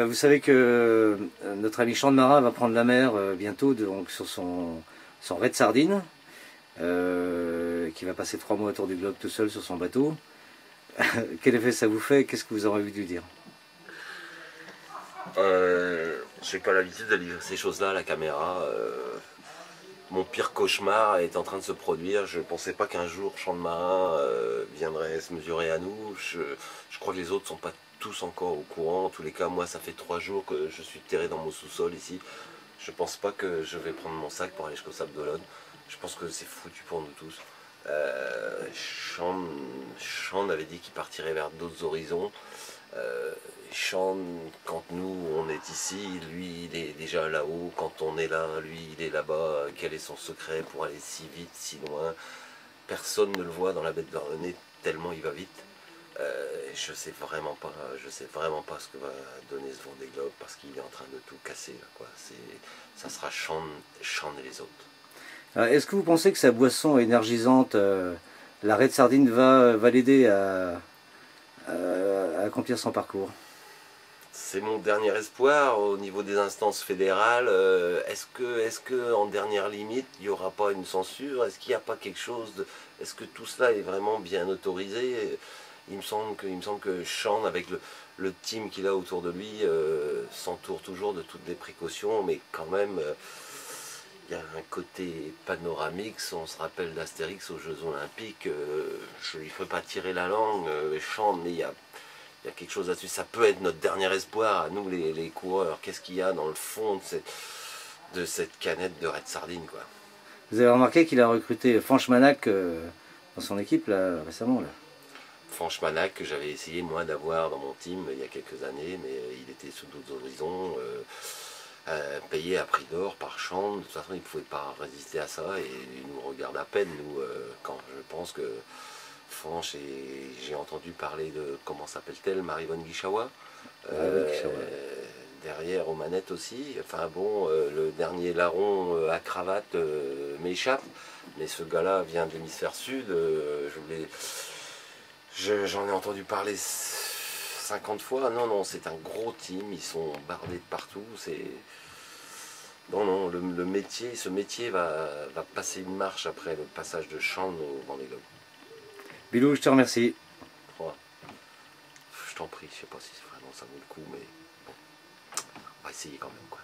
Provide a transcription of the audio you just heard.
Vous savez que notre ami Sean Marat va prendre la mer bientôt donc, sur son raid sardine, qui va passer 3 mois autour du globe tout seul sur son bateau. Quel effet ça vous fait? Qu'est-ce que vous aurez envie de lui dire? J'ai pas l'habitude de livrer ces choses-là à la caméra. Mon pire cauchemar est en train de se produire. Je ne pensais pas qu'un jour Champ de Marin viendrait se mesurer à nous. Je crois que les autres ne sont pas tous encore au courant. En tous les cas, moi, ça fait 3 jours que je suis terré dans mon sous-sol ici. Je pense pas que je vais prendre mon sac pour aller jusqu'au Sable d'Olonne. Je pense que c'est foutu pour nous tous. Sean avait dit qu'il partirait vers d'autres horizons. Sean, quand nous on est ici, lui il est déjà là-haut. Quand on est là, lui il est là-bas. Quel est son secret pour aller si vite, si loin? Personne ne le voit dans la baie de Douarnenez tellement il va vite. Je sais vraiment pas ce que va donner ce Vendée Globe parce qu'il est en train de tout casser là, quoi. Ça sera Sean et les autres. Est-ce que vous pensez que sa boisson énergisante, la raid sardine, va l'aider à accomplir son parcours? C'est mon dernier espoir au niveau des instances fédérales. Est-ce que en dernière limite, il n'y aura pas une censure? Est-ce qu'il n'y a pas quelque chose de... Est-ce que tout cela est vraiment bien autorisé? Il me semble que Sean, avec le team qu'il a autour de lui, s'entoure toujours de toutes les précautions, mais quand même, il y a un côté panoramique. On se rappelle d'Astérix aux Jeux Olympiques. Je ne lui ferai pas tirer la langue, Sean, mais il y a quelque chose là-dessus. Ça peut être notre dernier espoir à nous les coureurs. Qu'est-ce qu'il y a dans le fond de cette canette de raid sardine, quoi. Vous avez remarqué qu'il a recruté Franchmanac dans son équipe là, récemment là. Franchmanac, que j'avais essayé moi d'avoir dans mon team il y a quelques années, mais il était sous d'autres horizons, payé à prix d'or par Sean. De toute façon il ne pouvait pas résister à ça et il nous regarde à peine, nous, quand je pense que Franche, et j'ai entendu parler de, comment s'appelle-t-elle, Marie-Vonne Guichawa, derrière aux manettes aussi. Enfin bon, le dernier larron à cravate m'échappe, mais ce gars-là vient de l'hémisphère sud. J'en ai entendu parler 50 fois. Non, non, c'est un gros team, ils sont bardés de partout. Non, non, ce métier va passer une marche après le passage de Sean au Vendée Globe. Bilou, je te remercie. Ouais. Je t'en prie, je sais pas si vraiment ça vaut le coup, mais bon, on va essayer quand même, quoi.